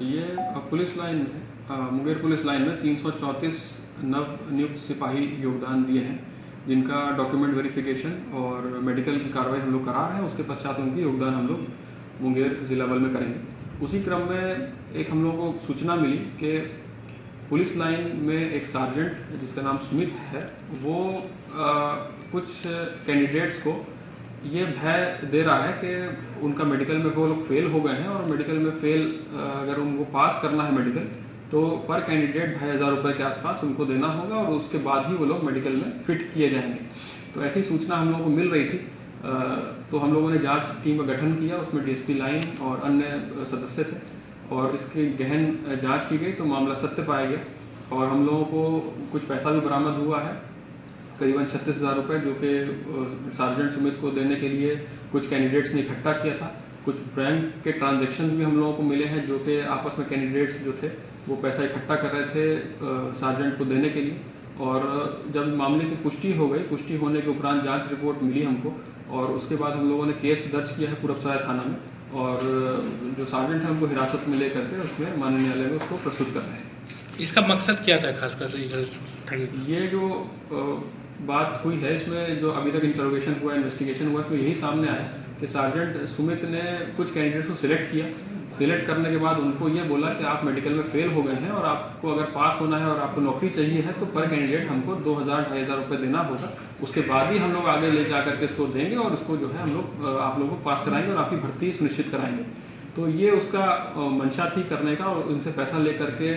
ये police line में Munger police line में 334 नव नियुक्त सिपाही योगदान दिए हैं, जिनका डॉक्यूमेंट वेरिफिकेशन और मेडिकल की कार्रवाई हम लोग करा रहे हैं। उसके पश्चात उनकी योगदान हम लोग मुंगेर जिला बल में करेंगे। उसी क्रम में एक हम लोगों को सूचना मिली कि पुलिस लाइन में एक सार्जेंट जिसका नाम सुमित है, वो कुछ कैंडिडेट्स को ये भय दे रहा है कि उनका मेडिकल में वो लोग फेल हो गए हैं और मेडिकल में फेल अगर उनको पास करना है मेडिकल, तो पर कैंडिडेट 2,500 रुपये के आसपास उनको देना होगा और उसके बाद ही वो लोग मेडिकल में फिट किए जाएंगे। तो ऐसी सूचना हम लोगों को मिल रही थी, तो हम लोगों ने जांच टीम का गठन किया। उसमें डीएसपी लाइन और अन्य सदस्य थे और इसकी गहन जांच की गई तो मामला सत्य पाया गया और हम लोगों को कुछ पैसा भी बरामद हुआ है, करीबन 36,000 रुपये, जो कि सार्जेंट सुमित को देने के लिए कुछ कैंडिडेट्स ने इकट्ठा किया था। कुछ बैंक के ट्रांजैक्शंस भी हम लोगों को मिले हैं, जो कि आपस में कैंडिडेट्स जो थे वो पैसा इकट्ठा कर रहे थे सार्जेंट को देने के लिए। और जब मामले की पुष्टि हो गई, पुष्टि होने के उपरांत जांच रिपोर्ट मिली हमको और उसके बाद हम लोगों ने केस दर्ज किया है पूरबसराय थाना में और जो सार्जेंट है उनको हिरासत में लेकर के उसमें माननीय न्यायालय में उसको प्रस्तुत कर रहे हैं। इसका मकसद क्या था खासकर? ये जो बात हुई है, इसमें जो अभी तक इंटरोगेशन हुआ, इन्वेस्टिगेशन हुआ, इसमें यही सामने आया कि सार्जेंट सुमित ने कुछ कैंडिडेट्स को सिलेक्ट किया। सिलेक्ट करने के बाद उनको ये बोला कि आप मेडिकल में फेल हो गए हैं और आपको अगर पास होना है और आपको नौकरी चाहिए है तो पर कैंडिडेट हमको 2,000-2,500 रुपये देना होगा। उसके बाद ही हम लोग आगे ले जा करके इसको देंगे और इसको जो है हम लोग आप लोगों को पास कराएंगे और आपकी भर्ती सुनिश्चित कराएंगे। तो ये उसका मंशा थी करने का और उनसे पैसा ले करके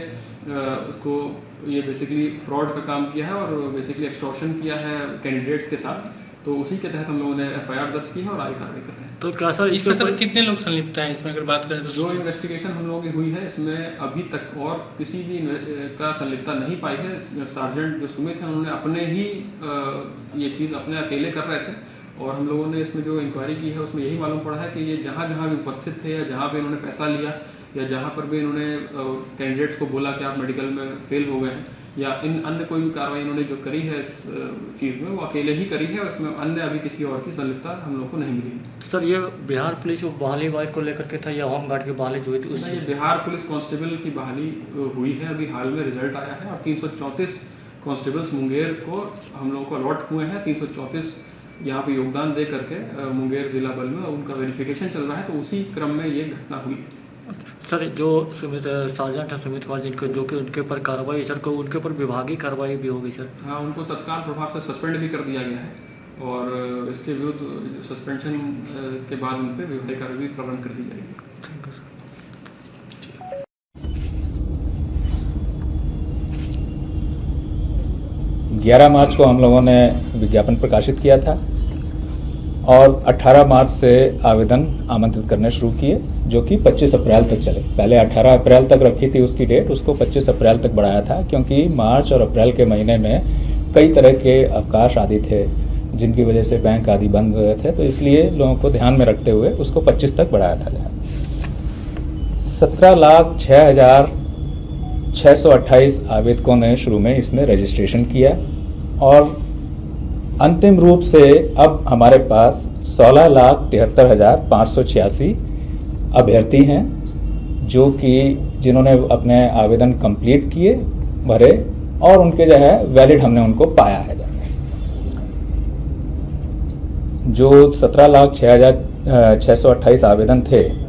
उसको ये बेसिकली फ्रॉड का काम किया है और बेसिकली एक्सटॉर्शन किया है कैंडिडेट्स के साथ। तो उसी के तहत हम लोगों ने एफआईआर दर्ज की है और आगे कार्रवाई कर रहे हैं। तो क्या सर इसमें सर कितने लोग संलिप्त हैं इसमें अगर बात करें तो? जो इन्वेस्टिगेशन हम लोगों की हुई है इसमें अभी तक और किसी भी का संलिप्तता नहीं पाई है। सार्जेंट जो सुमित हैं उन्होंने अपने ही ये चीज़ अपने अकेले कर रहे थे और हम लोगों ने इसमें जो इंक्वायरी की है उसमें यही मालूम पड़ा है कि ये जहाँ जहाँ भी उपस्थित थे या जहाँ पे इन्होंने पैसा लिया या जहाँ पर भी इन्होंने कैंडिडेट्स को बोला कि आप मेडिकल में फेल हो गए हैं या इन अन्य कोई भी कार्रवाई इन्होंने जो करी है इस चीज़ में, वो अकेले ही करी है। उसमें अन्य अभी किसी और की संलिप्तता हम लोग को नहीं मिली। सर ये बिहार पुलिस बहाली वाइज को लेकर के था या होमगार्ड की बहाली जो हुई थी उस चीज़? बिहार पुलिस कांस्टेबल की बहाली हुई है, अभी हाल में रिजल्ट आया है और 334 कांस्टेबल्स मुंगेर को हम लोगों को अलॉट हुए हैं। 334 यहाँ पे योगदान दे करके मुंगेर जिला बल में उनका वेरिफिकेशन चल रहा है, तो उसी क्रम में ये घटना हुई। सर जो सुमित सार्जेंट है सुमित कुमार जिनको जो कि उनके ऊपर कार्रवाई सर को उनके ऊपर विभागीय कार्रवाई भी होगी सर? हाँ, उनको तत्काल प्रभाव से सस्पेंड भी कर दिया गया है और इसके विरुद्ध सस्पेंशन के बाद उन पर विभागीय कार्रवाई प्रारंभ कर दी जाएगी। 11 मार्च को हम लोगों ने विज्ञापन प्रकाशित किया था और 18 मार्च से आवेदन आमंत्रित करने शुरू किए, जो कि 25 अप्रैल तक चले। पहले 18 अप्रैल तक रखी थी उसकी डेट, उसको 25 अप्रैल तक बढ़ाया था क्योंकि मार्च और अप्रैल के महीने में कई तरह के अवकाश आदि थे जिनकी वजह से बैंक आदि बंद हुए थे, तो इसलिए लोगों को ध्यान में रखते हुए उसको 25 तक बढ़ाया था। 17,06,628 आवेदकों ने शुरू में इसमें रजिस्ट्रेशन किया और अंतिम रूप से अब हमारे पास 16,73,586 अभ्यर्थी हैं जो कि जिन्होंने अपने आवेदन कंप्लीट किए, भरे और उनके जो है वैलिड हमने उनको पाया है। जो 17,06,628 आवेदन थे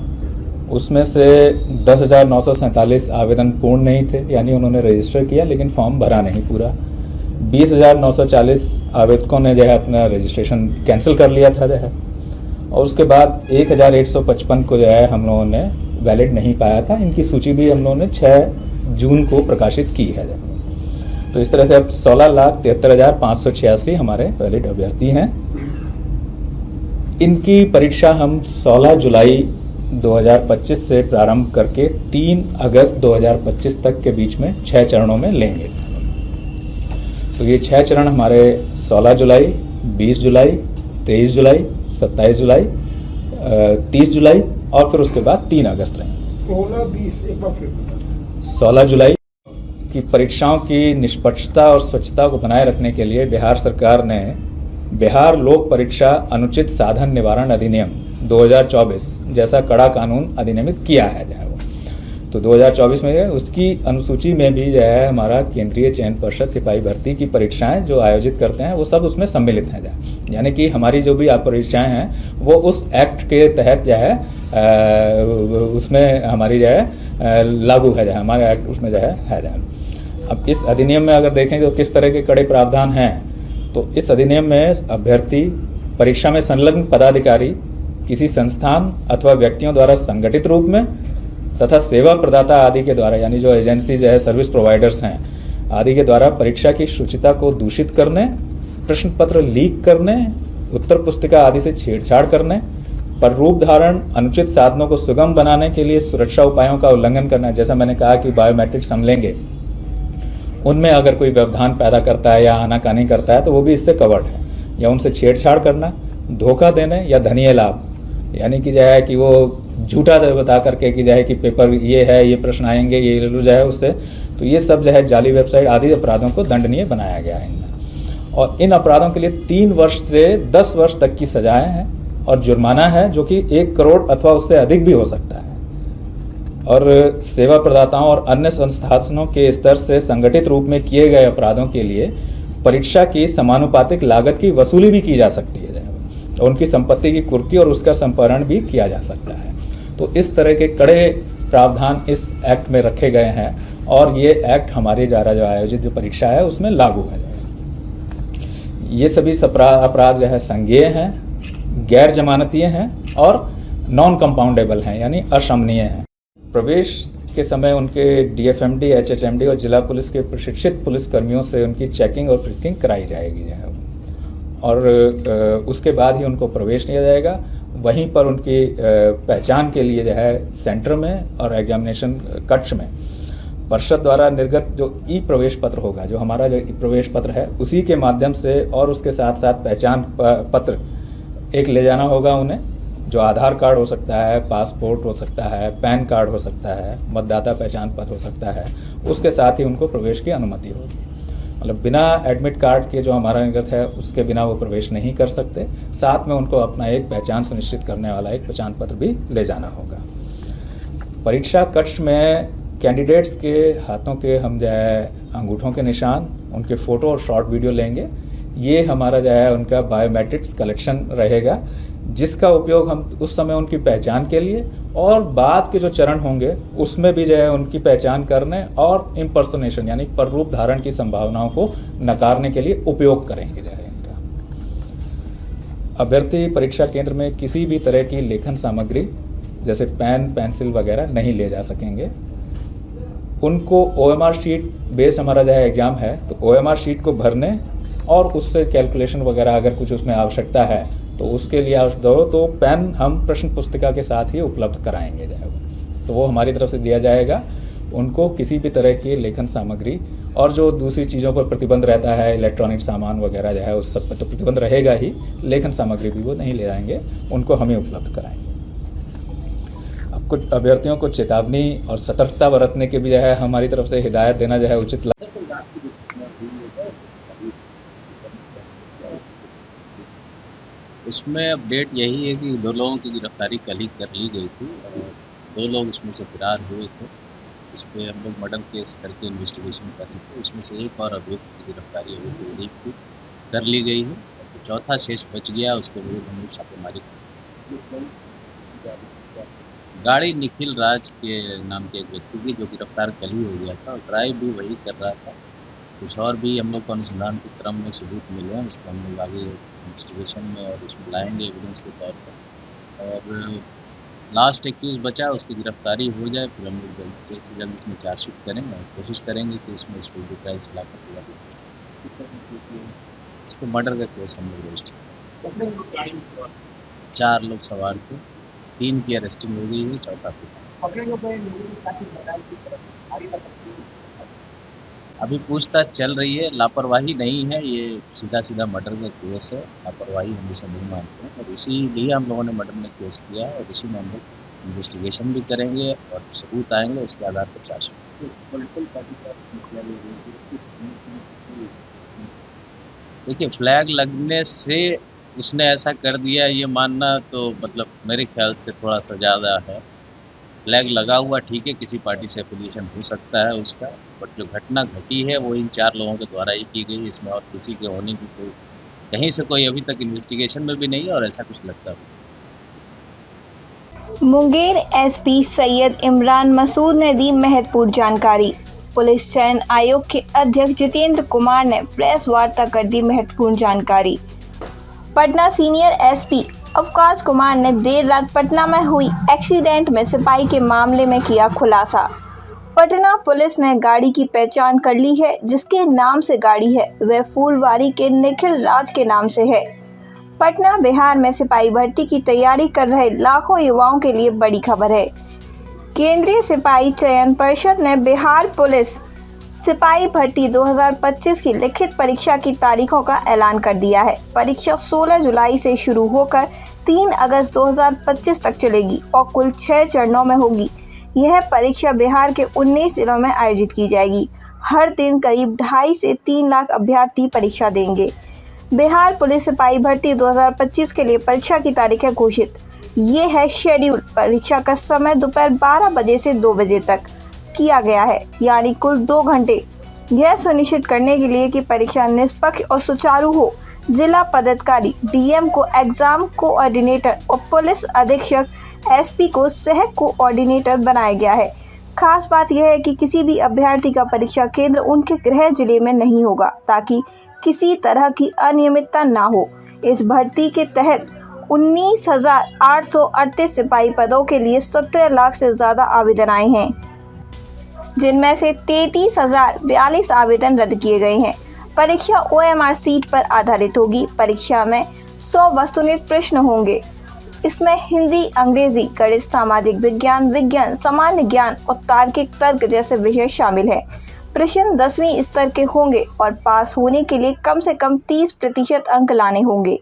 उसमें से 10,947 आवेदन पूर्ण नहीं थे, यानी उन्होंने रजिस्टर किया लेकिन फॉर्म भरा नहीं पूरा। 20,940 आवेदकों ने जो है अपना रजिस्ट्रेशन कैंसिल कर लिया था जो है, और उसके बाद 1,155 को जो है हम लोगों ने वैलिड नहीं पाया था। इनकी सूची भी हम लोगों ने 6 जून को प्रकाशित की है। तो इस तरह से अब 16,73,586 हमारे वैलिड अभ्यर्थी हैं। इनकी परीक्षा हम 16 जुलाई 2025 से प्रारंभ करके 3 अगस्त 2025 तक के बीच में 6 चरणों में लेंगे। तो ये 6 चरण हमारे 16 जुलाई, 20 जुलाई, 23 जुलाई, 27 जुलाई, 30 जुलाई और फिर उसके बाद 3 अगस्त रहेंगे। 16 जुलाई की परीक्षाओं की निष्पक्षता और स्वच्छता को बनाए रखने के लिए बिहार सरकार ने बिहार लोक परीक्षा अनुचित साधन निवारण अधिनियम 2024 जैसा कड़ा कानून अधिनियमित किया है। तो 2024 में उसकी अनुसूची में भी जो है हमारा केंद्रीय चयन पर्षद सिपाही भर्ती की परीक्षाएं जो आयोजित करते हैं वो सब उसमें सम्मिलित हैं। यानी कि हमारी जो भी परीक्षाएं हैं वो उस एक्ट के तहत जो है उसमें हमारी जो है लागू है, हमारा एक्ट उसमें जो है अब इस अधिनियम में अगर देखें तो किस तरह के कड़े प्रावधान हैं, तो इस अधिनियम में अभ्यर्थी परीक्षा में संलग्न पदाधिकारी किसी संस्थान अथवा व्यक्तियों द्वारा संगठित रूप में तथा सेवा प्रदाता आदि के द्वारा, यानी जो एजेंसी जो है सर्विस प्रोवाइडर्स हैं आदि के द्वारा परीक्षा की शुचिता को दूषित करने, प्रश्न पत्र लीक करने, उत्तर पुस्तिका आदि से छेड़छाड़ करने, पर धारण, अनुचित साधनों को सुगम बनाने के लिए सुरक्षा उपायों का उल्लंघन करना। जैसा मैंने कहा कि बायोमेट्रिक्स हम लेंगे, उनमें अगर कोई व्यवधान पैदा करता है या आनाकानी करता है तो वो भी इससे कवर्ड है। या उनसे छेड़छाड़ करना, धोखा देने या धनीय लाभ, यानी कि जो है कि वो झूठा बता करके कि जो है कि पेपर ये है, ये प्रश्न आएंगे, ये ले लो जो है उससे, तो ये सब जो है जाली वेबसाइट आदि अपराधों को दंडनीय बनाया गया है इनमें। और इन अपराधों के लिए 3 वर्ष से 10 वर्ष तक की सजाएं हैं और जुर्माना है जो कि 1 करोड़ अथवा उससे अधिक भी हो सकता है। और सेवा प्रदाताओं और अन्य संस्थानों के स्तर से संगठित रूप में किए गए अपराधों के लिए परीक्षा की समानुपातिक लागत की वसूली भी की जा सकती है और उनकी संपत्ति की कुर्की और उसका संपहरण भी किया जा सकता है। तो इस तरह के कड़े प्रावधान इस एक्ट में रखे गए हैं और ये एक्ट हमारे द्वारा जो आयोजित जो परीक्षा है उसमें लागू है। ये सभी अपराध जो है संज्ञेय हैं, गैर जमानतीय हैं और नॉन कंपाउंडेबल हैं, यानी अशमनीय हैं। प्रवेश के समय उनके डीएफएमडी, एचएचएमडी और जिला पुलिस के प्रशिक्षित पुलिस कर्मियों से उनकी चेकिंग और फ्रिस्किंग कराई जाएगी जो है, और उसके बाद ही उनको प्रवेश दिया जाएगा। वहीं पर उनकी पहचान के लिए जो है सेंटर में और एग्जामिनेशन कक्ष में परिषद द्वारा निर्गत जो ई प्रवेश पत्र होगा, जो हमारा जो ई प्रवेश पत्र है, उसी के माध्यम से और उसके साथ साथ पहचान पत्र एक ले जाना होगा उन्हें, जो आधार कार्ड हो सकता है, पासपोर्ट हो सकता है, पैन कार्ड हो सकता है, मतदाता पहचान पत्र हो सकता है। उसके साथ ही उनको प्रवेश की अनुमति होगी। मतलब बिना एडमिट कार्ड के जो हमारा निर्गत है उसके बिना वो प्रवेश नहीं कर सकते। साथ में उनको अपना एक पहचान सुनिश्चित करने वाला एक पहचान पत्र भी ले जाना होगा। परीक्षा कक्ष में कैंडिडेट्स के हाथों के हम जो है अंगूठों के निशान, उनके फोटो और शॉर्ट वीडियो लेंगे। ये हमारा जो है उनका बायोमेट्रिक्स कलेक्शन रहेगा, जिसका उपयोग हम उस समय उनकी पहचान के लिए और बाद के जो चरण होंगे उसमें भी जो है उनकी पहचान करने और इम्पर्सोनेशन यानी पररूप धारण की संभावनाओं को नकारने के लिए उपयोग करेंगे जो है इनका। अभ्यर्थी परीक्षा केंद्र में किसी भी तरह की लेखन सामग्री जैसे पेन, पेंसिल वगैरह नहीं ले जा सकेंगे। उनको OMR शीट बेस्ड हमारा जो है एग्जाम है, तो OMR शीट को भरने और उससे कैलकुलेशन वगैरह अगर कुछ उसमें आवश्यकता है तो उसके लिए आवश्यकता हो तो पेन हम प्रश्न पुस्तिका के साथ ही उपलब्ध कराएंगे जो है, तो वो हमारी तरफ से दिया जाएगा। उनको किसी भी तरह की लेखन सामग्री और जो दूसरी चीज़ों पर प्रतिबंध रहता है, इलेक्ट्रॉनिक सामान वगैरह जो है उस सब पर तो प्रतिबंध रहेगा ही, लेखन सामग्री भी वो नहीं ले जाएंगे, उनको हमें उपलब्ध कराएंगे। अब कुछ अभ्यर्थियों को चेतावनी और सतर्कता बरतने की भी जो है हमारी तरफ से हिदायत देना जो है उचित। उसमें अपडेट यही है कि 2 लोगों की गिरफ्तारी कल ही कर ली गई थी और 2 लोग इसमें से फरार हुए थे, जिस पे हम लोग मर्डर केस करके इन्वेस्टिगेशन कर रहे थे। उसमें से एक और अभियुक्त की गिरफ्तारी अभी तक की कर ली गई है, तो चौथा शेष बच गया, उसके विरुद्ध हम लोग छापेमारी कर। गाड़ी निखिल राज के नाम के एक व्यक्ति की जो गिरफ्तार कल ही हो गया था और ड्राइव भी वही कर रहा था। कुछ और भी हम लोग को अनुसंधान के क्रम में सबूत मिले हैं, उसको हम लोग आगे इन्वेस्टिगेशन में और उसमें लाएंगे एविडेंस के तौर पर। और लास्ट एक्यूज बचा, उसकी गिरफ्तारी हो जाए फिर हम लोग जल्द से जल्द इसमें चार्जशीट करेंगे और कोशिश करेंगे कि इसमें इसको ट्रायल चलाकर सजा दी जा सके। इसको मर्डर का केस हम लोग रजिस्टर 4 लोग सवार थे, 3 की अरेस्टिंग हो गई है, चौथा अभी पूछताछ चल रही है। लापरवाही नहीं है, ये सीधा मर्डर का केस है, लापरवाही हमेशा नहीं मानते हैं और इसीलिए हम लोगों ने मर्डर में केस किया है और इसी में हम लोग इन्वेस्टिगेशन भी करेंगे और सबूत आएंगे उसके आधार पर चार्जशीट। देखिए, फ्लैग लगने से इसने ऐसा कर दिया ये मानना तो मतलब मेरे ख्याल से थोड़ा सा ज़्यादा है। फ्लैग लगा हुआ ठीक है, किसी पार्टी से एफिलिएशन हो सकता है उसका, बट जो घटना घटी है वो इन 4 लोगों के द्वारा ही की गई। इसमें और किसी के होने की कोई कहीं से कोई अभी तक इन्वेस्टिगेशन में भी नहीं है और ऐसा कुछ लगता भी। मुंगेर एसपी सैयद इमरान मसूद ने दी महत्वपूर्ण जानकारी। पुलिस चयन आयोग के अध्यक्ष जितेंद्र कुमार ने प्रेस वार्ता कर दी महत्वपूर्ण जानकारी। पटना सीनियर एसपी अवकाश कुमार ने देर रात पटना में हुई एक्सीडेंट में सिपाही के मामले में किया खुलासा। पटना पुलिस ने गाड़ी की पहचान कर ली है। जिसके नाम से गाड़ी है वह फूलवारी के निखिल राज के नाम से है। पटना बिहार में सिपाही भर्ती की तैयारी कर रहे लाखों युवाओं के लिए बड़ी खबर है। केंद्रीय सिपाही चयन परिषद ने बिहार पुलिस सिपाही भर्ती 2025 की लिखित परीक्षा की तारीखों का ऐलान कर दिया है। परीक्षा 16 जुलाई से शुरू होकर 3 अगस्त 2025 तक चलेगी और कुल 6 चरणों में होगी। यह परीक्षा बिहार के 19 जिलों में आयोजित की जाएगी। हर दिन करीब 2.5 से 3 लाख अभ्यर्थी परीक्षा देंगे। बिहार पुलिस सिपाही भर्ती 2025 के लिए परीक्षा की तारीखें घोषित। ये है शेड्यूल। परीक्षा का समय दोपहर 12 बजे से 2 बजे तक किया गया है, यानी कुल 2 घंटे। यह सुनिश्चित करने के लिए कि परीक्षा निष्पक्ष और सुचारू हो, जिला पदाधिकारी डीएम को एग्जाम कोऑर्डिनेटर और पुलिस अधीक्षक एसपी को सह कोऑर्डिनेटर बनाया गया है। खास बात यह है कि किसी भी अभ्यर्थी का परीक्षा केंद्र उनके गृह जिले में नहीं होगा, ताकि किसी तरह की अनियमितता ना हो। इस भर्ती के तहत 19,838 सिपाही पदों के लिए 17 लाख से ज़्यादा आवेदन आए हैं, जिनमें से 33,042 आवेदन रद्द किए गए हैं। परीक्षा OMR सीट पर आधारित होगी। परीक्षा में 100 वस्तुनिष्ठ प्रश्न होंगे। इसमें हिंदी, अंग्रेजी, गणित, सामाजिक विज्ञान, विज्ञान, सामान्य ज्ञान और तार्किक तर्क जैसे विषय शामिल हैं। प्रश्न 10वीं स्तर के होंगे और पास होने के लिए कम से कम 30% अंक लाने होंगे।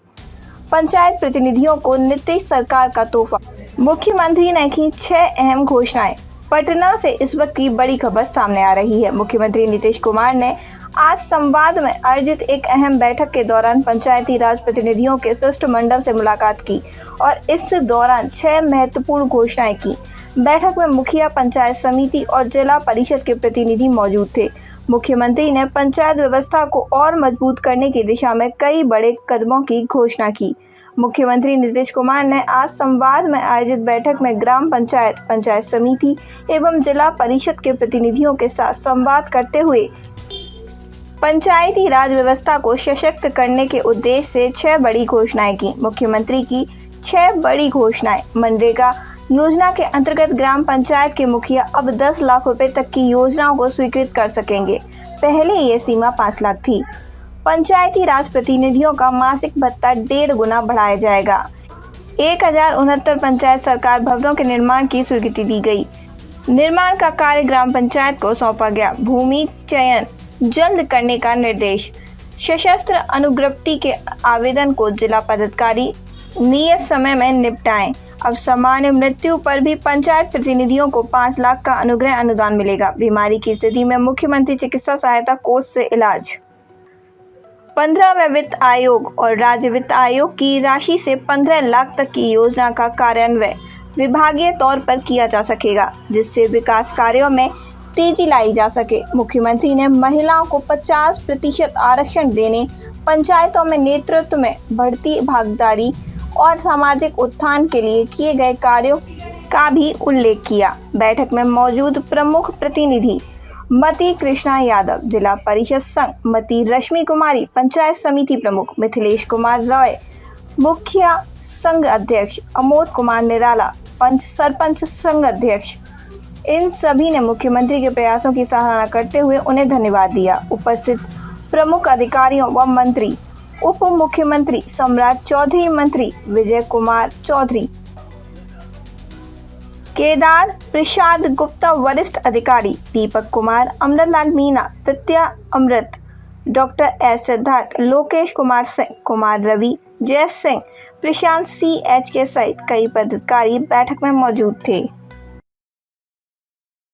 पंचायत प्रतिनिधियों को नीतीश सरकार का तोहफा। मुख्यमंत्री ने की 6 अहम घोषणाएं। पटना से इस वक्त की बड़ी खबर सामने आ रही है। मुख्यमंत्री नीतीश कुमार ने आज संवाद में आयोजित एक अहम बैठक के दौरान पंचायती राज प्रतिनिधियों के शिष्टमंडल से मुलाकात की और इस दौरान 6 महत्वपूर्ण घोषणाएं की। बैठक में मुखिया, पंचायत समिति और जिला परिषद के प्रतिनिधि मौजूद थे। मुख्यमंत्री ने पंचायत व्यवस्था को और मजबूत करने की दिशा में कई बड़े कदमों की घोषणा की। मुख्यमंत्री नीतीश कुमार ने आज संवाद में आयोजित बैठक में ग्राम पंचायत, पंचायत समिति एवं जिला परिषद के प्रतिनिधियों के साथ संवाद करते हुए पंचायती राज व्यवस्था को सशक्त करने के उद्देश्य से 6 बड़ी घोषणाएं की। मुख्यमंत्री की 6 बड़ी घोषणाएं। मनरेगा योजना के अंतर्गत ग्राम पंचायत के मुखिया अब 10 लाख रुपए तक की योजनाओं को स्वीकृत कर सकेंगे। पहले ये सीमा 5 लाख थी। पंचायती राज प्रतिनिधियों का मासिक भत्ता 1.5 गुना बढ़ाया जाएगा। 1069 पंचायत सरकार भवनों के निर्माण की स्वीकृति दी गई। निर्माण का कार्य ग्राम पंचायत को सौंपा गया। भूमि चयन जल्द करने का निर्देश। सशस्त्र अनुज्ञप्ति के आवेदन को जिला पदाधिकारी नियत समय में निपटाएं। अब सामान्य मृत्यु पर भी पंचायत प्रतिनिधियों को 5 लाख का अनुग्रह अनुदान मिलेगा। बीमारी की स्थिति में मुख्यमंत्री चिकित्सा सहायता कोष से इलाज। 15वें वित्त आयोग और राज्य वित्त आयोग की राशि से 15 लाख तक की योजना का कार्यान्वयन विभागीय तौर पर किया जा सकेगा, जिससे विकास कार्यों में तेजी लाई जा सके। मुख्यमंत्री ने महिलाओं को 50% आरक्षण देने, पंचायतों में नेतृत्व में बढ़ती भागीदारी और सामाजिक उत्थान के लिए किए गए कार्यों का भी उल्लेख किया। बैठक में मौजूद प्रमुख प्रतिनिधि मती कृष्णा यादव, जिला परिषद संघ मती रश्मि कुमारी, पंचायत समिति प्रमुख मिथिलेश कुमार रॉय, मुखिया संघ अध्यक्ष अमोद कुमार निराला, पंच सरपंच संघ अध्यक्ष, इन सभी ने मुख्यमंत्री के प्रयासों की सराहना करते हुए उन्हें धन्यवाद दिया। उपस्थित प्रमुख अधिकारियों व मंत्री, उप मुख्यमंत्री सम्राट चौधरी, मंत्री विजय कुमार चौधरी, केदार प्रसाद गुप्ता, वरिष्ठ अधिकारी दीपक कुमार, अमरलाल मीना, प्रत्या अमृत, डॉक्टर एस सिद्धार्थ, लोकेश कुमार सिंह, कुमार रवि, जय सिंह, प्रशांत CH के सहित कई पदाधिकारी बैठक में मौजूद थे।